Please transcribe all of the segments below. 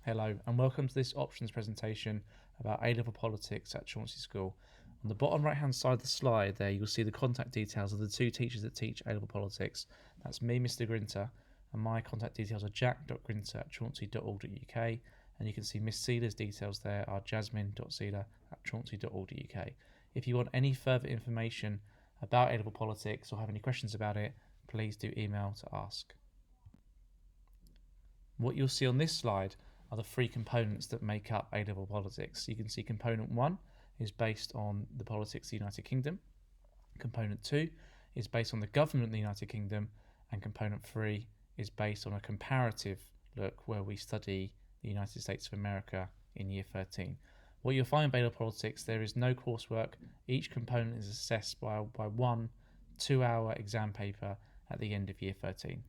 Hello and welcome to this options presentation about A-level politics at Chauncey School. On the bottom right hand side of the slide there you'll see the contact details of the two teachers that teach A-level politics. That's me, Mr. Grinter, and my contact details are jack.grinter@chauncey.org.uk, and you can see Miss Seeler's details there are jasmine.seeler@chauncey.org.uk. If you want any further information about A-level politics or have any questions about it, please do email to ask. What you'll see on this slide are the three components that make up A-level politics. You can see component 1 is based on the politics of the United Kingdom, component 2 is based on the government of the United Kingdom, and component 3 is based on a comparative look where we study the United States of America in year 13. What you'll find in A-level politics, there is no coursework. Each component is assessed by 1 2-hour exam paper at the end of year 13.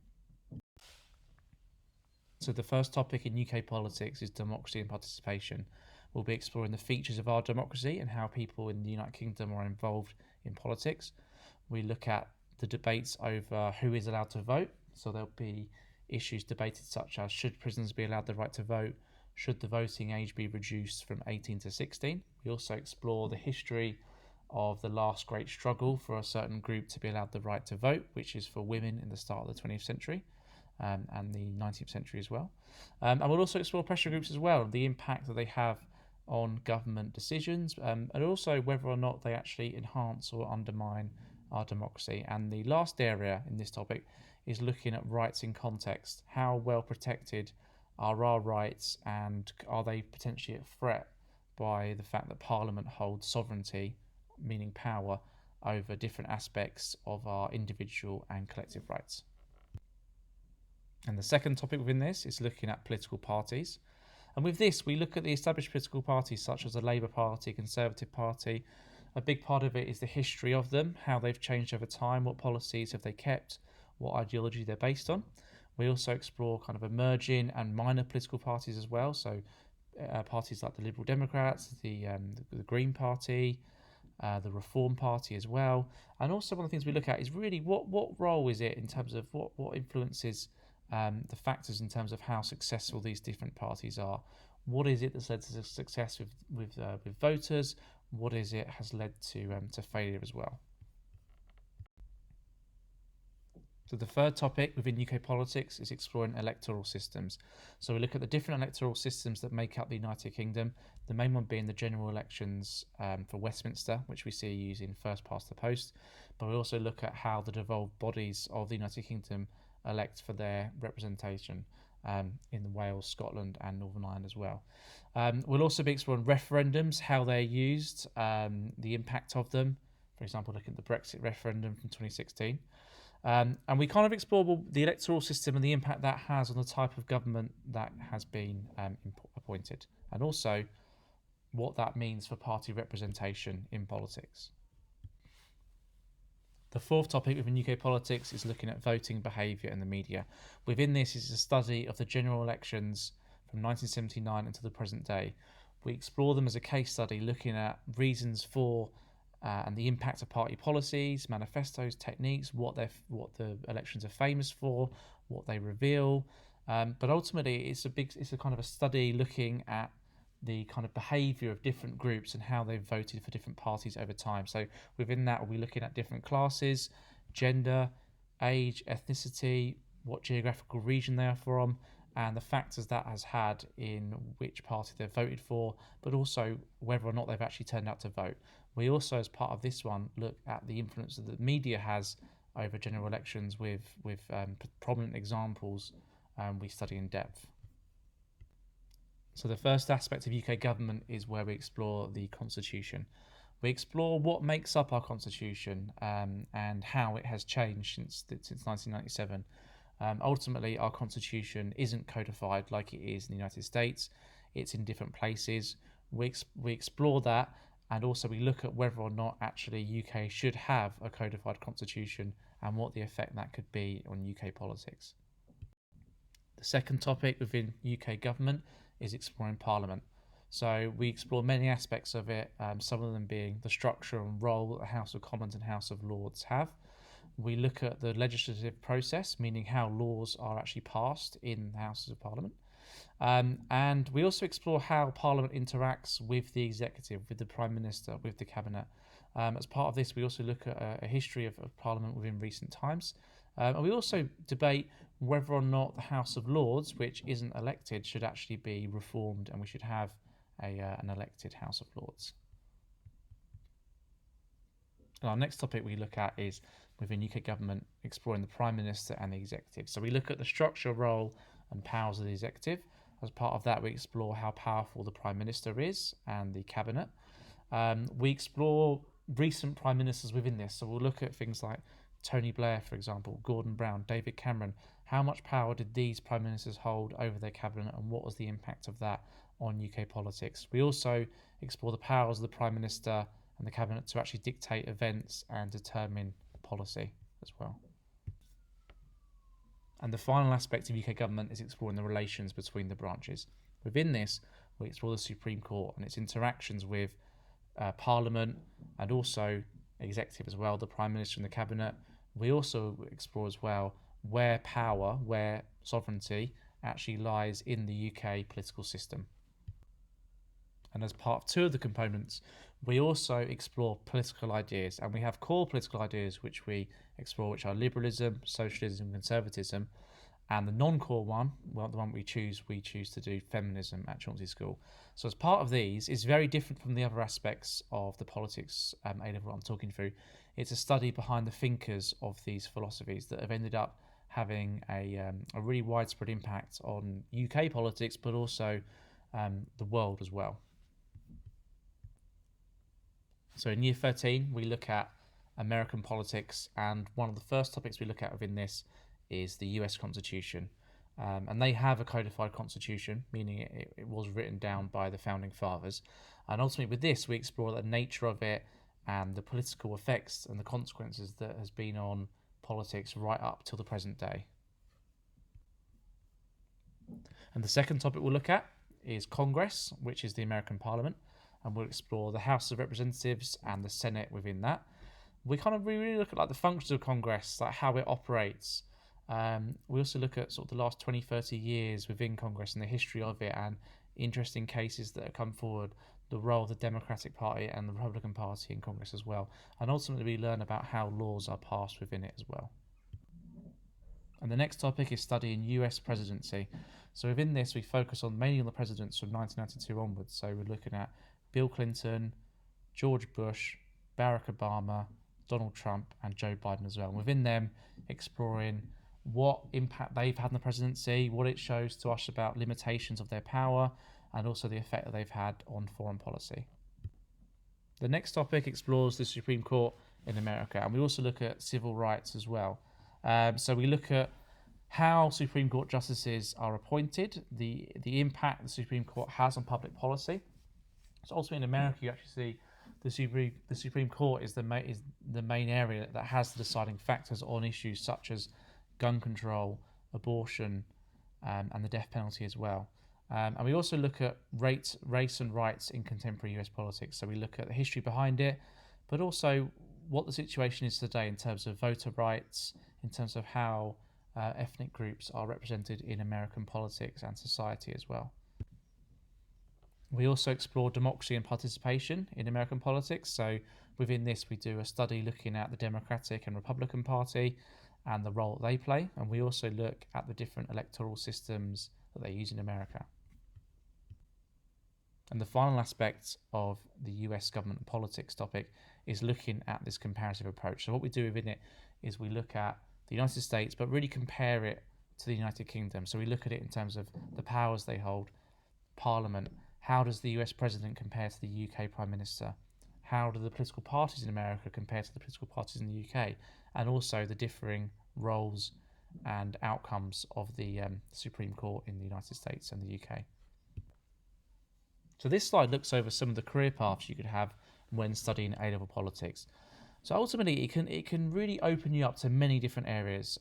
So the first topic in UK politics is democracy and participation. We'll be exploring the features of our democracy and how people in the United Kingdom are involved in politics. We look at the debates over who is allowed to vote. So there'll be issues debated such as should prisoners be allowed the right to vote? Should the voting age be reduced from 18 to 16? We also explore the history of the last great struggle for a certain group to be allowed the right to vote, which is for women in the start of the 20th century. And the 19th century as well. And we'll also explore pressure groups as well, the impact that they have on government decisions, and also whether or not they actually enhance or undermine our democracy. And the last area in this topic is looking at rights in context. How well protected are our rights, and are they potentially at threat by the fact that Parliament holds sovereignty, meaning power, over different aspects of our individual and collective rights. And the second topic within this is looking at political parties. And with this, we look at the established political parties such as the Labour Party, Conservative Party. A big part of it is the history of them, how they've changed over time, what policies have they kept, what ideology they're based on. We also explore kind of emerging and minor political parties as well. So parties like the Liberal Democrats, the Green Party, the Reform Party as well. And also one of the things we look at is really what role is it in terms of what influences the factors in terms of how successful these different parties are. What is it that's led to success with voters? What is it has led to failure as well? So the third topic within UK politics is exploring electoral systems. So we look at the different electoral systems that make up the United Kingdom, the main one being the general elections for Westminster, which we see using first past the post. But we also look at how the devolved bodies of the United Kingdom elect for their representation in Wales, Scotland and Northern Ireland as well. We'll also be exploring referendums, how they're used, the impact of them. For example, looking at the Brexit referendum from 2016. And we kind of explore the electoral system and the impact that has on the type of government that has been appointed, and also what that means for party representation in politics. The fourth topic within UK politics is looking at voting behaviour in the media. Within this is a study of the general elections from 1979 until the present day. We explore them as a case study, looking at reasons for and the impact of party policies, manifestos, techniques, what the elections are famous for, what they reveal. But ultimately, it's a kind of a study looking at the kind of behaviour of different groups and how they've voted for different parties over time. So within that, we'll be looking at different classes, gender, age, ethnicity, what geographical region they are from, and the factors that has had in which party they've voted for, but also whether or not they've actually turned out to vote. We also, as part of this one, look at the influence that the media has over general elections with prominent examples we study in depth. So the first aspect of UK government is where we explore the Constitution. We explore what makes up our Constitution and how it has changed since 1997. Ultimately, our Constitution isn't codified like it is in the United States. It's in different places. We explore that, and also we look at whether or not actually UK should have a codified Constitution and what the effect that could be on UK politics. The second topic within UK government is exploring Parliament. So we explore many aspects of it, some of them being the structure and role that the House of Commons and House of Lords have. We look at the legislative process, meaning how laws are actually passed in the Houses of Parliament. And we also explore how Parliament interacts with the executive, with the Prime Minister, with the Cabinet. As part of this, we also look at a history of Parliament within recent times. And we also debate whether or not the House of Lords, which isn't elected, should actually be reformed, and we should have an elected House of Lords. And our next topic we look at is within UK government, exploring the Prime Minister and the Executive. So we look at the structure, role, and powers of the Executive. As part of that, we explore how powerful the Prime Minister is and the Cabinet. We explore recent Prime Ministers within this. So we'll look at things like Tony Blair, for example, Gordon Brown, David Cameron. How much power did these Prime Ministers hold over their Cabinet, and what was the impact of that on UK politics? We also explore the powers of the Prime Minister and the Cabinet to actually dictate events and determine policy as well. And the final aspect of UK government is exploring the relations between the branches. Within this, we explore the Supreme Court and its interactions with Parliament and also executive as well, the Prime Minister and the Cabinet. We also explore as well where power, where sovereignty actually lies in the UK political system. And as part of two of the components, we also explore political ideas, and we have core political ideas which we explore, which are liberalism, socialism, conservatism, and the non-core one, well, the one we choose to do feminism at Chauncey School. So as part of these, it's very different from the other aspects of the politics A-level I'm talking through. It's a study behind the thinkers of these philosophies that have ended up having a really widespread impact on UK politics, but also the world as well. So in year 13, we look at American politics, and one of the first topics we look at within this is the US Constitution. And they have a codified constitution, meaning it was written down by the founding fathers. And ultimately with this, we explore the nature of it and the political effects and the consequences that has been on politics right up till the present day. And the second topic we'll look at is Congress, which is the American Parliament. And we'll explore the House of Representatives and the Senate within that. We really look at like the functions of Congress, like how it operates. We also look at sort of the last 20, 30 years within Congress and the history of it, and interesting cases that have come forward, the role of the Democratic Party and the Republican Party in Congress as well. And ultimately we learn about how laws are passed within it as well. And the next topic is studying US presidency. So within this, we focus mainly on the presidents from 1992 onwards. So we're looking at Bill Clinton, George Bush, Barack Obama, Donald Trump, and Joe Biden as well. And within them, exploring what impact they've had on the presidency, what it shows to us about limitations of their power, and also the effect that they've had on foreign policy. The next topic explores the Supreme Court in America, and we also look at civil rights as well. So we look at how Supreme Court justices are appointed, the impact the Supreme Court has on public policy. So ultimately in America, you actually see the Supreme Court is the main area that has the deciding factors on issues such as gun control, abortion, and the death penalty as well. And we also look at race and rights in contemporary US politics. So we look at the history behind it, but also what the situation is today in terms of voter rights, in terms of how ethnic groups are represented in American politics and society as well. We also explore democracy and participation in American politics. So within this, we do a study looking at the Democratic and Republican Party and the role that they play. And we also look at the different electoral systems that they use in America. And the final aspect of the US government and politics topic is looking at this comparative approach. So what we do within it is we look at the United States, but really compare it to the United Kingdom. So we look at it in terms of the powers they hold, Parliament. How does the US President compare to the UK Prime Minister? How do the political parties in America compare to the political parties in the UK? And also the differing roles and outcomes of the Supreme Court in the United States and the UK. So this slide looks over some of the career paths you could have when studying A-level politics. So ultimately, it can really open you up to many different areas.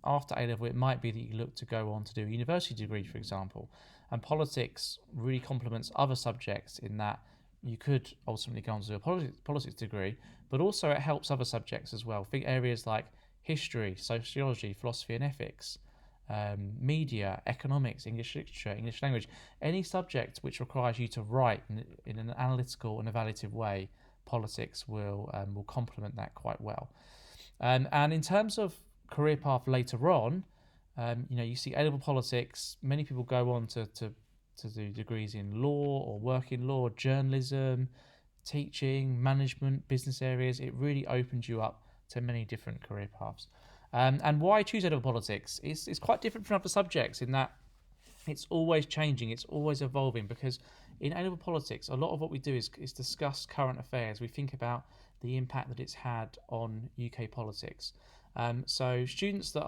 After A-level, it might be that you look to go on to do a university degree, for example. And politics really complements other subjects in that you could ultimately go on to do a politics degree, but also it helps other subjects as well. Think areas like history, sociology, philosophy and ethics, media, economics, English literature, English language, any subject which requires you to write in an analytical and evaluative way. Politics will complement that quite well. And in terms of career path later on, you see A-level politics. Many people go on to do degrees in law or work in law, journalism, teaching, management, business areas. It really opens you up to many different career paths. And why I choose A-level politics is quite different from other subjects in that it's always changing, it's always evolving, because in A-level politics, a lot of what we do is discuss current affairs. We think about the impact that it's had on UK politics. So students that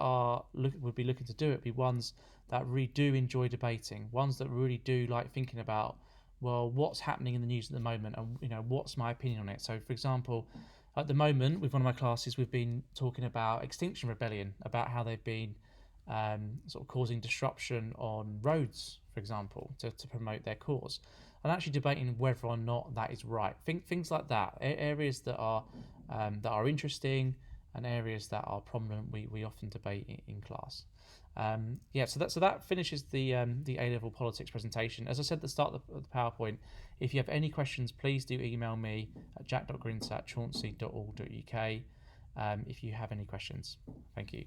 would be looking to do it would be ones that really do enjoy debating, ones that really do like thinking about, well, what's happening in the news at the moment, and what's my opinion on it. So, for example, at the moment, with one of my classes, we've been talking about Extinction Rebellion, about how they've been sort of causing disruption on roads, for example, to promote their cause, and actually debating whether or not that is right. Things like that, areas that are interesting and areas that are prominent, we often debate in class. So that finishes the A-level politics presentation. As I said at the start of the PowerPoint, if you have any questions, please do email me at jack.grince@chauncey.org.uk if you have any questions. Thank you.